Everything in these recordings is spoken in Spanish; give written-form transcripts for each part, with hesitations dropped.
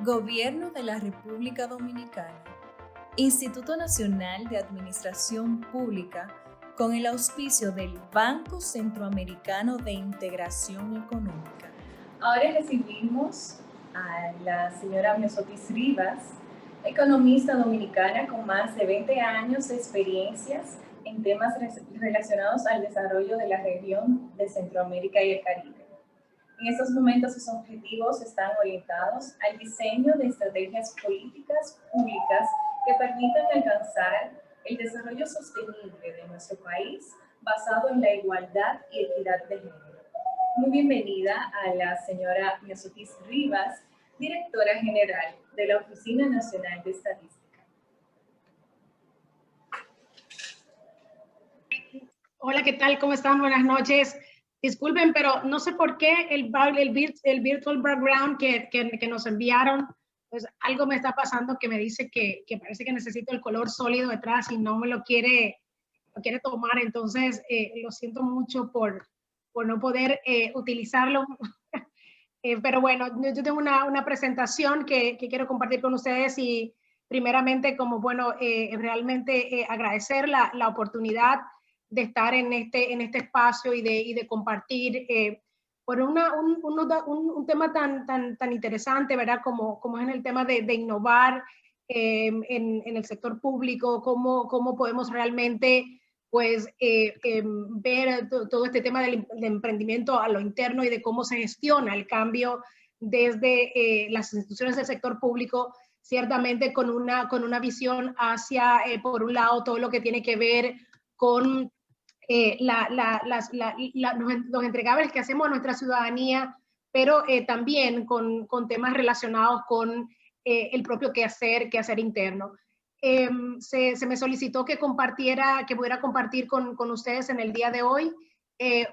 Gobierno de la República Dominicana, Instituto Nacional de Administración Pública, con el auspicio del Banco Centroamericano de Integración Económica. Ahora recibimos a la señora Myosotis Rivas, economista dominicana con más de 20 años de experiencias en temas relacionados al desarrollo de la región de Centroamérica y el Caribe. En estos momentos sus objetivos están orientados al diseño de estrategias políticas públicas que permitan alcanzar el desarrollo sostenible de nuestro país basado en la igualdad y equidad de género. Muy bienvenida a la señora Myosotis Rivas, directora general de la Oficina Nacional de Estadística. Hola, ¿qué tal? ¿Cómo están? Buenas noches. Disculpen, pero no sé por qué el virtual background que nos enviaron, pues algo me está pasando que me dice que parece que necesito el color sólido detrás y no me lo quiere tomar. Entonces, lo siento mucho por no poder utilizarlo. Pero bueno, yo tengo una presentación que quiero compartir con ustedes y primeramente, como bueno, realmente agradecer la oportunidad de estar en este espacio y de compartir por un tema tan interesante, ¿verdad? Como es en el tema de innovar en el sector público, cómo podemos realmente pues ver todo este tema del emprendimiento a lo interno y de cómo se gestiona el cambio desde las instituciones del sector público, ciertamente con una visión hacia, por un lado, todo lo que tiene que ver con los entregables que hacemos a nuestra ciudadanía, pero también con temas relacionados con el propio quehacer interno. Se me solicitó que pudiera compartir con ustedes en el día de hoy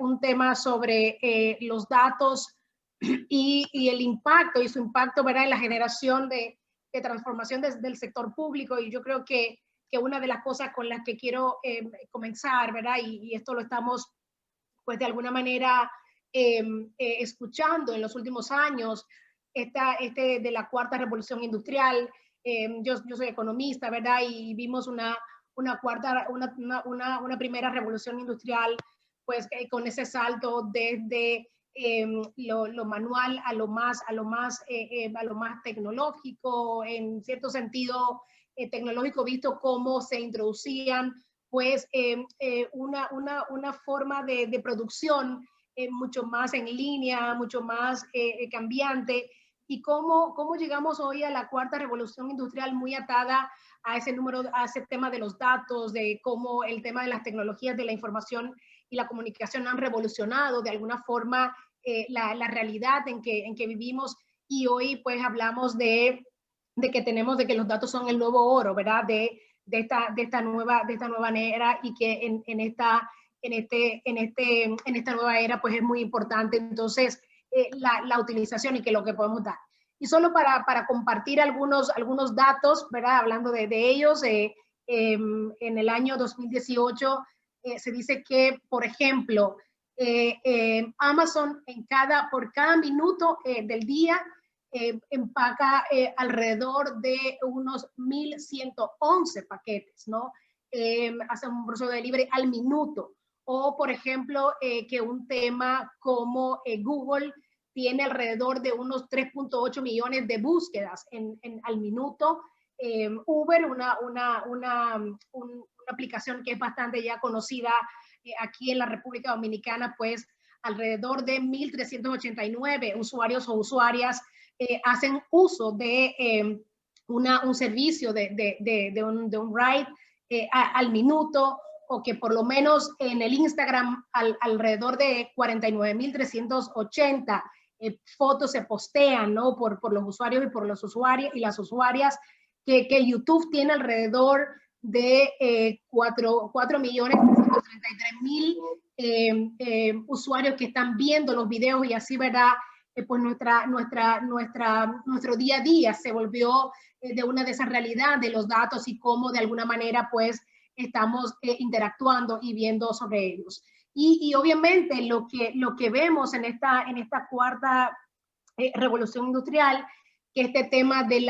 un tema sobre los datos y el impacto y su impacto, ¿verdad?, en la generación de transformación del sector público. Y yo creo que una de las cosas con las que quiero comenzar, ¿verdad?, y esto lo estamos pues de alguna manera escuchando en los últimos años, de la cuarta revolución industrial. Yo soy economista, ¿verdad? Y vimos una primera revolución industrial, pues con ese salto desde lo manual a lo más tecnológico, en cierto sentido tecnológico, visto cómo se introducían pues una forma de producción mucho más en línea, mucho más cambiante. Y cómo llegamos hoy a la cuarta revolución industrial muy atada a ese tema de los datos, de cómo el tema de las tecnologías de la información y la comunicación han revolucionado de alguna forma la realidad en que vivimos. Y hoy pues hablamos de que los datos son el nuevo oro, ¿verdad? De esta nueva era, y que en esta nueva era pues es muy importante entonces la utilización y que lo que podemos dar. Y solo para compartir algunos datos, ¿verdad? Hablando de ellos, en el año 2018 se dice que, por ejemplo, Amazon por cada minuto del día empaca alrededor de unos 1.111 paquetes, ¿no? Hace un proceso de delivery al minuto. O, por ejemplo, que un tema como Google tiene alrededor de unos 3.8 millones de búsquedas al minuto. Uber, una aplicación que es bastante ya conocida aquí en la República Dominicana, pues alrededor de 1.389 usuarios o usuarias hacen uso de un servicio de un ride al minuto, o que por lo menos en el Instagram alrededor de 49.380 fotos se postean, ¿no?, por los usuarios y por los usuarios y las usuarias, que YouTube tiene alrededor de 4.333.000 usuarios que están viendo los videos, y así, ¿verdad? Pues nuestro día a día se volvió de una de esas realidades de los datos y cómo de alguna manera pues estamos interactuando y viendo sobre ellos. Y obviamente lo que vemos en esta cuarta revolución industrial que este tema del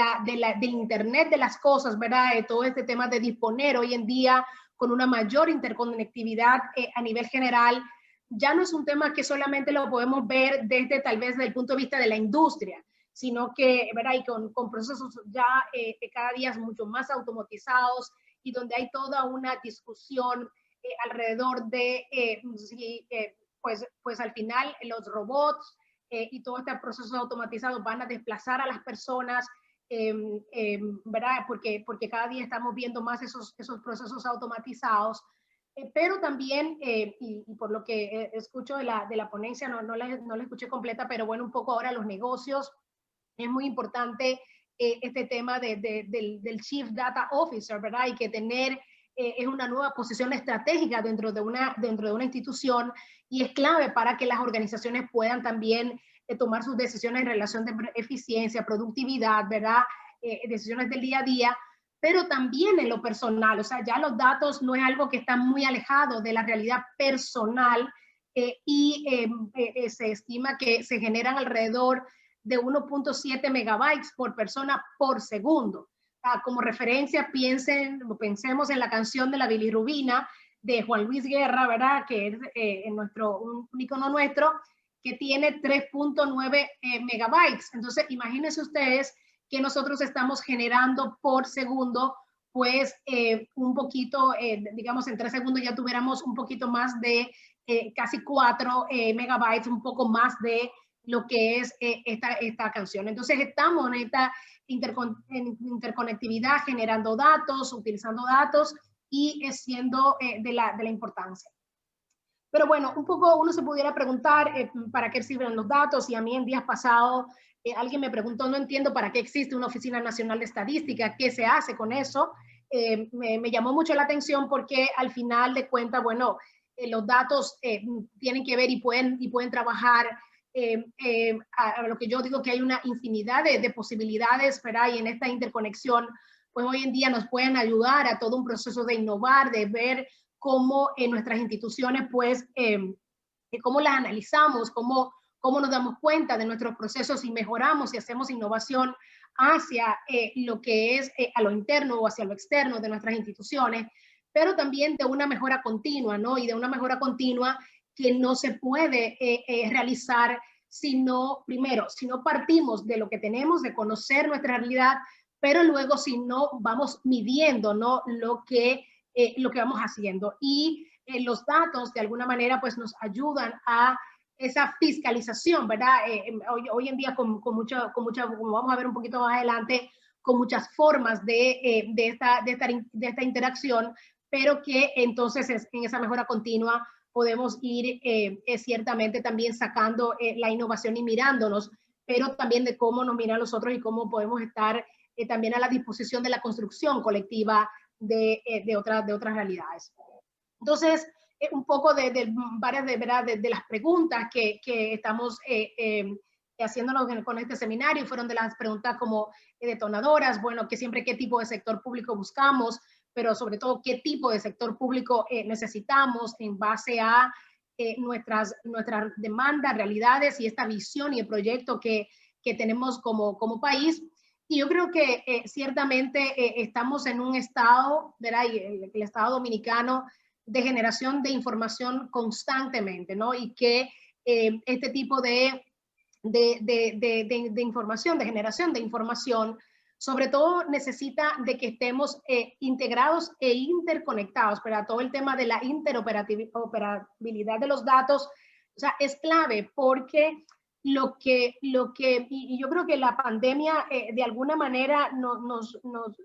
Internet de las cosas, ¿verdad? Todo este tema de disponer hoy en día con una mayor interconectividad a nivel general, ya no es un tema que solamente lo podemos ver desde tal vez desde el punto de vista de la industria, sino que, ¿verdad? Y con procesos ya cada día mucho más automatizados y donde hay toda una discusión alrededor de pues al final los robots y todo este proceso automatizado van a desplazar a las personas, ¿verdad? Porque cada día estamos viendo más esos procesos automatizados, pero también, y por lo que escucho de la ponencia, no la escuché completa, pero bueno, un poco ahora los negocios, es muy importante este tema del Chief Data Officer, ¿verdad? Y que tener es una nueva posición estratégica dentro de una institución y es clave para que las organizaciones puedan también tomar sus decisiones en relación de eficiencia, productividad, ¿verdad? Decisiones del día a día, pero también en lo personal. O sea, ya los datos no es algo que está muy alejado de la realidad personal se estima que se generan alrededor de 1.7 megabytes por persona por segundo. Como referencia, pensemos en la canción de la bilirrubina de Juan Luis Guerra, ¿verdad? Que es un icono nuestro, que tiene 3.9 megabytes. Entonces, imagínense ustedes que nosotros estamos generando por segundo, pues un poquito, digamos en 3 segundos ya tuviéramos un poquito más de casi 4 megabytes, un poco más de lo que es esta canción. Entonces estamos en esta interconectividad, generando datos, utilizando datos y siendo de la importancia. Pero bueno, un poco uno se pudiera preguntar para qué sirven los datos, y a mí en días pasados alguien me preguntó, no entiendo para qué existe una Oficina Nacional de Estadística, qué se hace con eso. Me llamó mucho la atención porque al final de cuentas, bueno, los datos tienen que ver y pueden trabajar a lo que yo digo que hay una infinidad de posibilidades, ¿verdad? Y en esta interconexión, pues hoy en día nos pueden ayudar a todo un proceso de innovar, de ver cómo en nuestras instituciones, pues, cómo las analizamos, cómo nos damos cuenta de nuestros procesos y mejoramos y hacemos innovación hacia lo que es a lo interno o hacia lo externo de nuestras instituciones, pero también de una mejora continua, ¿no? Y de una mejora continua que no se puede realizar primero, si no partimos de lo que tenemos, de conocer nuestra realidad, pero luego si no vamos midiendo, ¿no? Lo que vamos haciendo. Y los datos, de alguna manera, pues nos ayudan a esa fiscalización, ¿verdad? Hoy en día, como vamos a ver un poquito más adelante, con muchas formas de esta interacción, pero que entonces en esa mejora continua podemos ir ciertamente también sacando la innovación y mirándonos, pero también de cómo nos miran los otros y cómo podemos estar también a la disposición de la construcción colectiva de otras realidades. Entonces, un poco de varias de las preguntas que estamos haciéndonos con este seminario, fueron de las preguntas como detonadoras, bueno, que siempre qué tipo de sector público buscamos, pero sobre todo qué tipo de sector público necesitamos en base a nuestras demandas, realidades y esta visión y el proyecto que tenemos como país. Y yo creo que ciertamente estamos en un estado, ¿verdad? Y el Estado dominicano, de generación de información constantemente, ¿no? Y que este tipo de información, de generación de información, sobre todo necesita de que estemos integrados e interconectados, pero todo el tema de la interoperabilidad de los datos, o sea, es clave porque y yo creo que la pandemia de alguna manera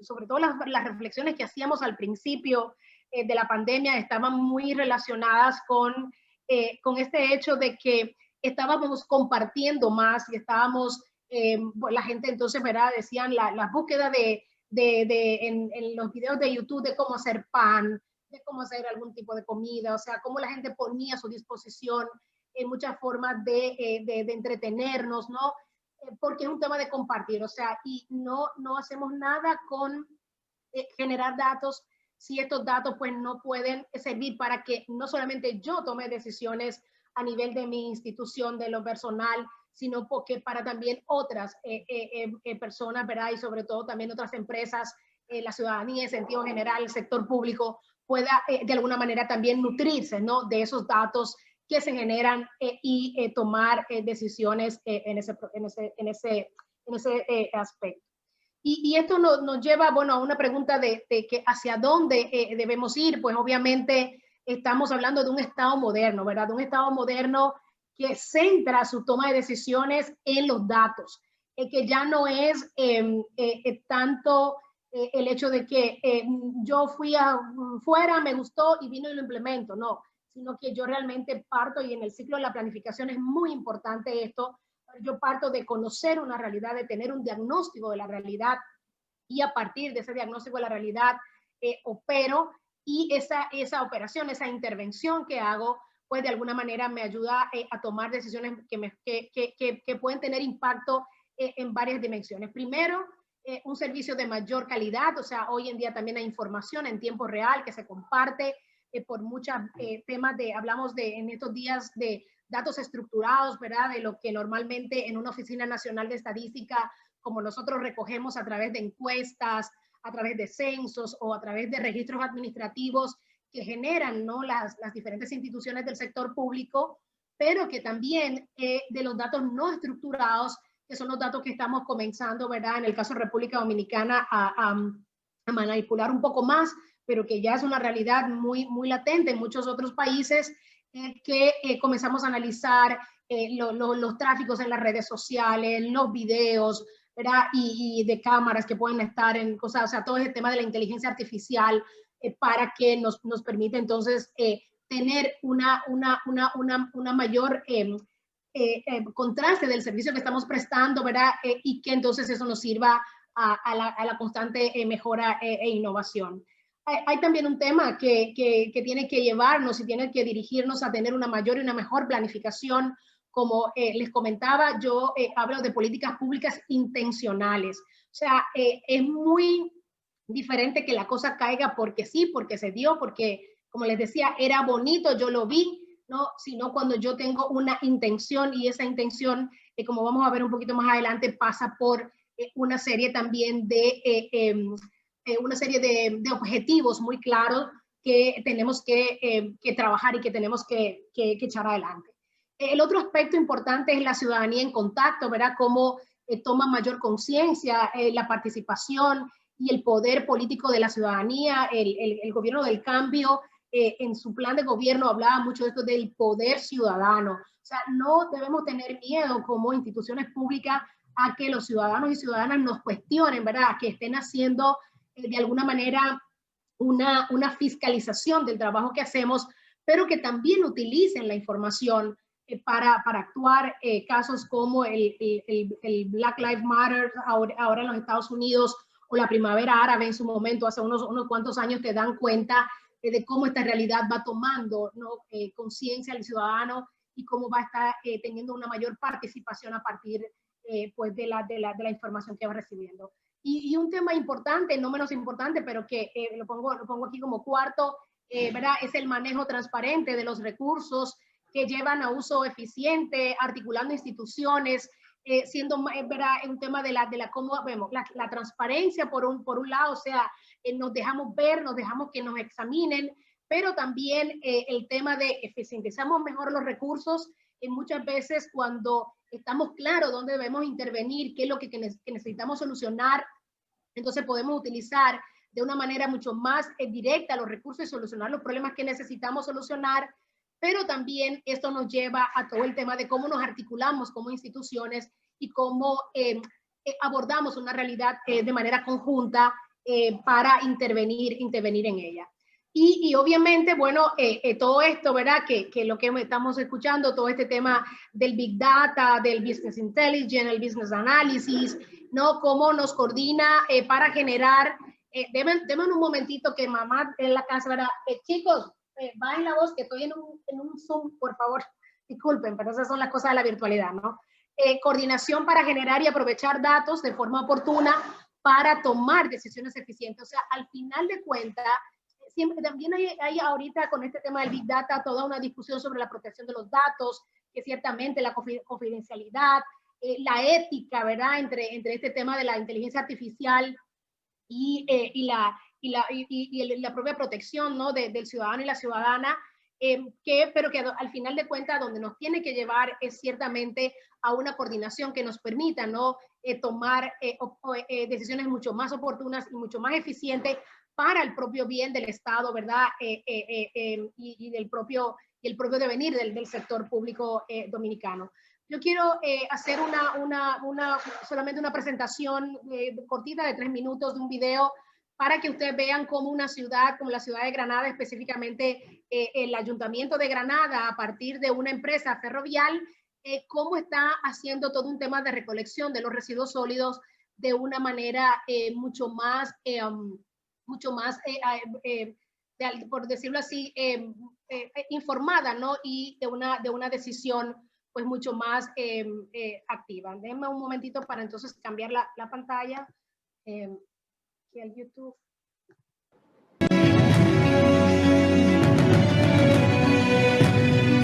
sobre todo las reflexiones que hacíamos al principio de la pandemia estaban muy relacionadas con este hecho de que estábamos compartiendo más y estábamos, la gente entonces, ¿verdad? Decían la búsqueda en los videos de YouTube de cómo hacer pan, de cómo hacer algún tipo de comida, o sea, cómo la gente ponía a su disposición muchas formas de entretenernos, ¿no? Porque es un tema de compartir, o sea, y no hacemos nada con generar datos si estos datos pues no pueden servir para que no solamente yo tome decisiones a nivel de mi institución, de lo personal, sino porque para también otras personas, ¿verdad? Y sobre todo también otras empresas, la ciudadanía en sentido general, el sector público, pueda de alguna manera también nutrirse, ¿no? De esos datos que se generan y tomar decisiones en ese aspecto. Y esto nos lleva, bueno, a una pregunta de que hacia dónde debemos ir. Pues obviamente estamos hablando de un Estado moderno, ¿verdad? De un Estado moderno que centra su toma de decisiones en los datos, que ya no es tanto el hecho de que yo fui fuera, me gustó y vino y lo implemento, no, sino que yo realmente parto, y en el ciclo de la planificación es muy importante esto, yo parto de conocer una realidad, de tener un diagnóstico de la realidad, y a partir de ese diagnóstico de la realidad opero, y esa operación, esa intervención que hago, pues de alguna manera me ayuda a tomar decisiones que pueden tener impacto en varias dimensiones. Primero, un servicio de mayor calidad, o sea, hoy en día también hay información en tiempo real que se comparte por muchos temas hablamos en estos días de datos estructurados, ¿verdad? De lo que normalmente en una oficina nacional de estadística, como nosotros recogemos a través de encuestas, a través de censos o a través de registros administrativos que generan, ¿no? las diferentes instituciones del sector público, pero que también de los datos no estructurados, que son los datos que estamos comenzando, ¿verdad? En el caso de República Dominicana a manipular un poco más, pero que ya es una realidad muy, muy latente en muchos otros países, que comenzamos a analizar los tráficos en las redes sociales, los videos, ¿verdad? Y de cámaras que pueden estar en cosas, o sea, todo ese tema de la inteligencia artificial para que nos permite entonces tener una mayor contraste del servicio que estamos prestando, ¿verdad? Y que entonces eso nos sirva a la constante mejora e innovación. Hay también un tema que tiene que llevarnos y tiene que dirigirnos a tener una mayor y una mejor planificación. Como les comentaba, yo hablo de políticas públicas intencionales. O sea, es muy diferente que la cosa caiga porque sí, porque se dio, porque, como les decía, era bonito, yo lo vi, ¿no? Sino cuando yo tengo una intención, y esa intención, como vamos a ver un poquito más adelante, pasa por una serie también de objetivos muy claros que tenemos que trabajar y que tenemos que echar adelante. El otro aspecto importante es la ciudadanía en contacto, ¿verdad? Cómo toma mayor conciencia la participación y el poder político de la ciudadanía. El gobierno del cambio en su plan de gobierno hablaba mucho de esto del poder ciudadano. O sea, no debemos tener miedo como instituciones públicas a que los ciudadanos y ciudadanas nos cuestionen, ¿verdad? A que estén haciendo de alguna manera una fiscalización del trabajo que hacemos, pero que también utilicen la información para actuar. Casos como el Black Lives Matter ahora en los Estados Unidos, o la primavera árabe en su momento, hace unos cuantos años, te dan cuenta de cómo esta realidad va tomando, ¿no? Conciencia al ciudadano, y cómo va a estar teniendo una mayor participación a partir pues de la información que va recibiendo. Y un tema importante, no menos importante, pero que lo pongo aquí como cuarto, ¿verdad? Es el manejo transparente de los recursos que llevan a uso eficiente, articulando instituciones, siendo, ¿verdad? Un tema de cómo vemos la transparencia por un lado, o sea, nos dejamos ver, nos dejamos que nos examinen, pero también el tema de eficientizamos mejor los recursos. Muchas veces cuando estamos claros dónde debemos intervenir, qué es lo que necesitamos solucionar, entonces podemos utilizar de una manera mucho más directa los recursos y solucionar los problemas que necesitamos solucionar. Pero también esto nos lleva a todo el tema de cómo nos articulamos como instituciones y cómo abordamos una realidad de manera conjunta para intervenir en ella. Y obviamente, bueno, todo esto, ¿verdad? Que lo que estamos escuchando, todo este tema del Big Data, del Business Intelligence, el Business Analysis, ¿no? Cómo nos coordina para generar, denme un momentito que mamá en la casa, ¿verdad? Chicos, bajen la voz, que estoy en un Zoom, por favor, disculpen, pero esas son las cosas de la virtualidad, ¿no? Coordinación para generar y aprovechar datos de forma oportuna para tomar decisiones eficientes. O sea, al final de cuentas, siempre también hay ahorita con este tema del Big Data toda una discusión sobre la protección de los datos, que ciertamente la confidencialidad, la ética, ¿verdad? Entre este tema de la inteligencia artificial y la propia protección, ¿no? del ciudadano y la ciudadana, pero que al final de cuentas donde nos tiene que llevar es ciertamente a una coordinación que nos permita, ¿no? Tomar decisiones mucho más oportunas y mucho más eficientes para el propio bien del Estado, ¿verdad? Y el propio devenir del sector público dominicano. Yo quiero hacer solamente una presentación cortita de 3 minutos de un video para que ustedes vean cómo una ciudad como la ciudad de Granada, específicamente el Ayuntamiento de Granada, a partir de una empresa ferrovial, cómo está haciendo todo un tema de recolección de los residuos sólidos de una manera mucho más, por decirlo así, informada, ¿no? Y de una decisión pues mucho más activa. Déjenme un momentito para entonces cambiar la pantalla. Aquí al YouTube.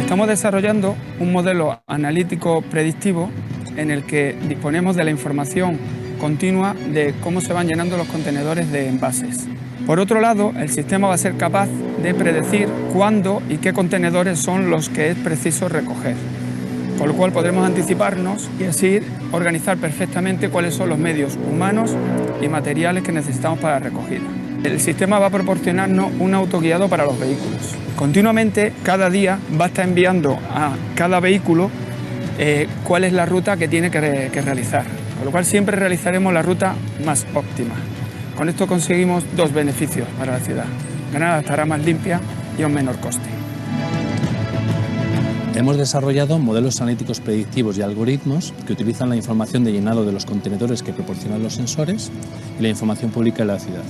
Estamos desarrollando un modelo analítico predictivo en el que disponemos de la información continua de cómo se van llenando los contenedores de envases. Por otro lado, el sistema va a ser capaz de predecir cuándo y qué contenedores son los que es preciso recoger, con lo cual podremos anticiparnos y así organizar perfectamente cuáles son los medios humanos y materiales que necesitamos para la recogida. El sistema va a proporcionarnos un autoguiado para los vehículos. Continuamente, cada día va a estar enviando a cada vehículo cuál es la ruta que tiene que realizar, con lo cual siempre realizaremos la ruta más óptima. Con esto conseguimos 2 beneficios para la ciudad. Granada estará más limpia y a un menor coste. Hemos desarrollado modelos analíticos predictivos y algoritmos que utilizan la información de llenado de los contenedores que proporcionan los sensores y la información pública de la ciudad.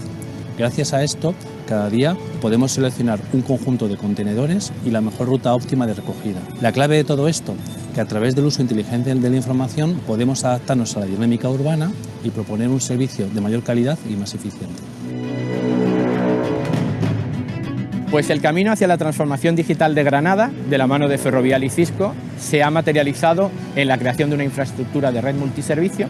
Gracias a esto, cada día podemos seleccionar un conjunto de contenedores y la mejor ruta óptima de recogida. La clave de todo esto, que a través del uso inteligente de la información podemos adaptarnos a la dinámica urbana y proponer un servicio de mayor calidad y más eficiente. Pues el camino hacia la transformación digital de Granada, de la mano de Ferrovial y Cisco, se ha materializado en la creación de una infraestructura de red multiservicio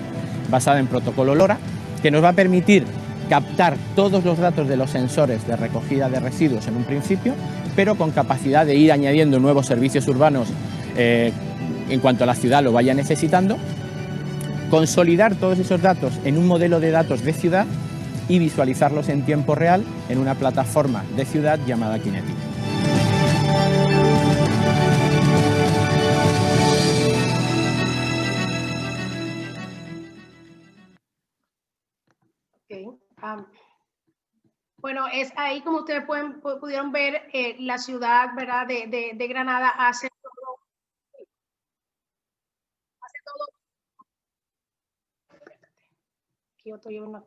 basada en protocolo LoRa, que nos va a permitir captar todos los datos de los sensores de recogida de residuos en un principio, pero con capacidad de ir añadiendo nuevos servicios urbanos en cuanto a la ciudad lo vaya necesitando, consolidar todos esos datos en un modelo de datos de ciudad y visualizarlos en tiempo real en una plataforma de ciudad llamada Kinetic. Bueno, es ahí como ustedes pudieron ver, la ciudad, ¿verdad? de Granada hace todo, aquí estoy o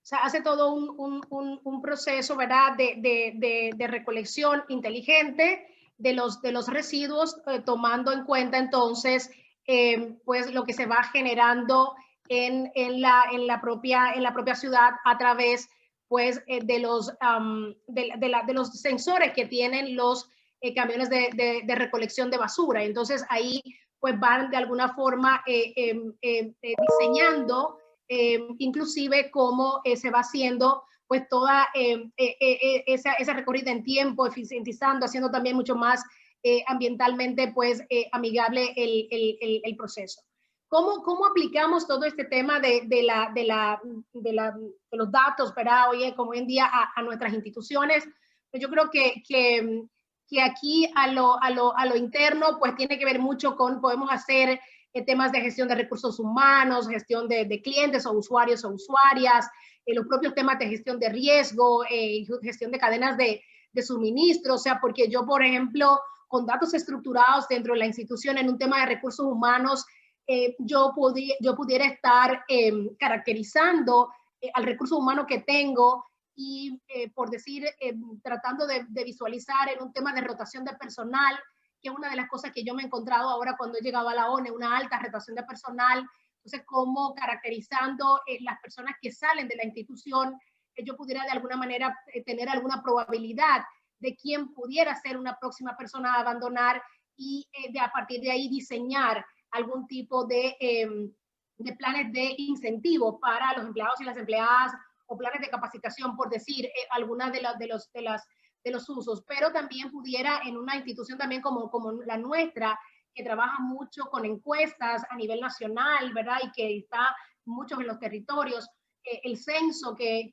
sea, hace todo un proceso, ¿verdad? de recolección inteligente de los residuos, tomando en cuenta entonces pues lo que se va generando en la propia ciudad a través pues de los sensores que tienen los camiones de recolección de basura. Entonces ahí pues van de alguna forma diseñando inclusive cómo se va haciendo pues toda esa recorrida en tiempo, eficientizando, haciendo también mucho más ambientalmente pues amigable el proceso. ¿Cómo aplicamos todo este tema de los datos, ¿verdad? Hoy en día a nuestras instituciones? Pues yo creo que aquí a lo interno pues tiene que ver mucho con, podemos hacer temas de gestión de recursos humanos, gestión de clientes o usuarios o usuarias, los propios temas de gestión de riesgo, gestión de cadenas de suministro, o sea, porque yo, por ejemplo, con datos estructurados dentro de la institución en un tema de recursos humanos, yo pudiera estar caracterizando al recurso humano que tengo y, por decir, tratando de visualizar en un tema de rotación de personal, que es una de las cosas que yo me he encontrado ahora cuando he llegado a la ONE, una alta rotación de personal. Entonces, cómo caracterizando las personas que salen de la institución, yo pudiera de alguna manera tener alguna probabilidad de quién pudiera ser una próxima persona a abandonar y a partir de ahí diseñar algún tipo de planes de incentivos para los empleados y las empleadas, o planes de capacitación, por decir algunas de los usos, pero también pudiera en una institución también como la nuestra, que trabaja mucho con encuestas a nivel nacional, ¿verdad? Y que está mucho en los territorios, el censo de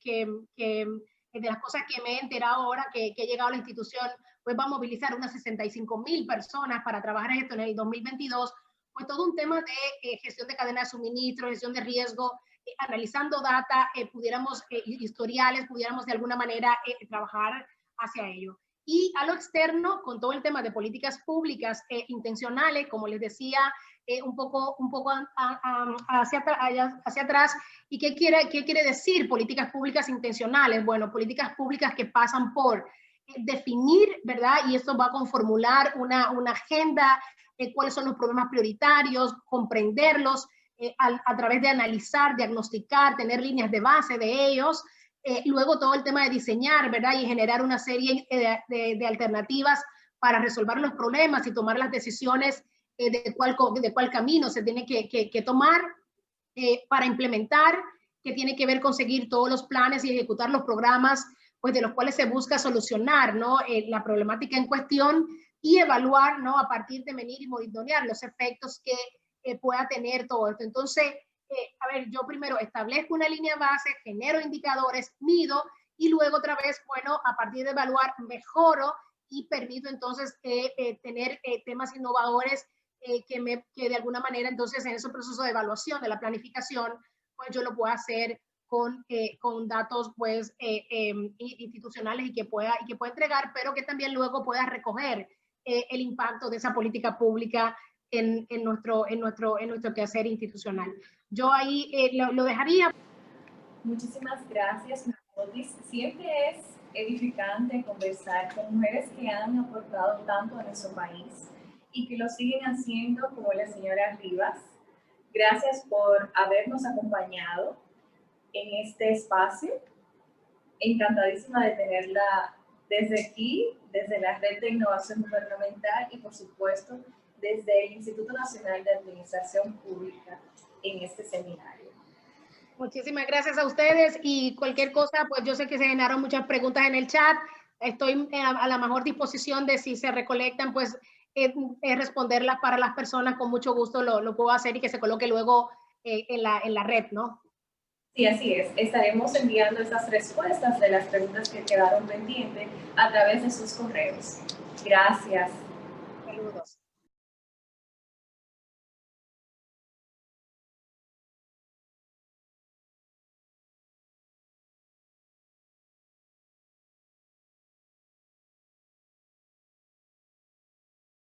las cosas que me he enterado ahora que he llegado a la institución, pues va a movilizar unas 65,000 personas para trabajar en esto en el 2022, pues todo un tema de gestión de cadena de suministro, gestión de riesgo, analizando data, pudiéramos, historiales, pudiéramos de alguna manera trabajar hacia ello. Y a lo externo, con todo el tema de políticas públicas intencionales, como les decía, un poco hacia atrás. ¿Y qué quiere decir políticas públicas intencionales? Bueno, políticas públicas que pasan por definir, ¿verdad? Y esto va a formular una agenda, cuáles son los problemas prioritarios, comprenderlos a través de analizar, diagnosticar, tener líneas de base de ellos. Luego todo el tema de diseñar, ¿verdad? Y generar una serie de alternativas para resolver los problemas y tomar las decisiones de cuál camino se tiene que tomar para implementar, que tiene que ver con seguir todos los planes y ejecutar los programas, pues de los cuales se busca solucionar, ¿no? La problemática en cuestión y evaluar, ¿no? A partir de venir y monitorear los efectos que pueda tener todo esto. Entonces, a ver, yo primero establezco una línea base, genero indicadores, mido y luego otra vez, bueno, a partir de evaluar, mejoro y permito entonces tener temas innovadores que de alguna manera entonces en ese proceso de evaluación de la planificación, pues yo lo puedo hacer con datos pues institucionales y que pueda entregar, pero que también luego pueda recoger el impacto de esa política pública en nuestro quehacer institucional. Yo ahí lo dejaría. Muchísimas gracias, Otis. Siempre es edificante conversar con mujeres que han aportado tanto a nuestro país y que lo siguen haciendo, como la señora Rivas. Gracias por habernos acompañado en este espacio. Encantadísima de tenerla desde aquí, desde la Red de Innovación Gubernamental y, por supuesto, desde el Instituto Nacional de Administración Pública en este seminario. Muchísimas gracias a ustedes y cualquier cosa, pues yo sé que se generaron muchas preguntas en el chat. Estoy a la mejor disposición de si se recolectan, pues responderlas para las personas. Con mucho gusto lo puedo hacer y que se coloque luego en la red, ¿no? Sí, así es. Estaremos enviando esas respuestas de las preguntas que quedaron pendientes a través de sus correos. Gracias. Saludos.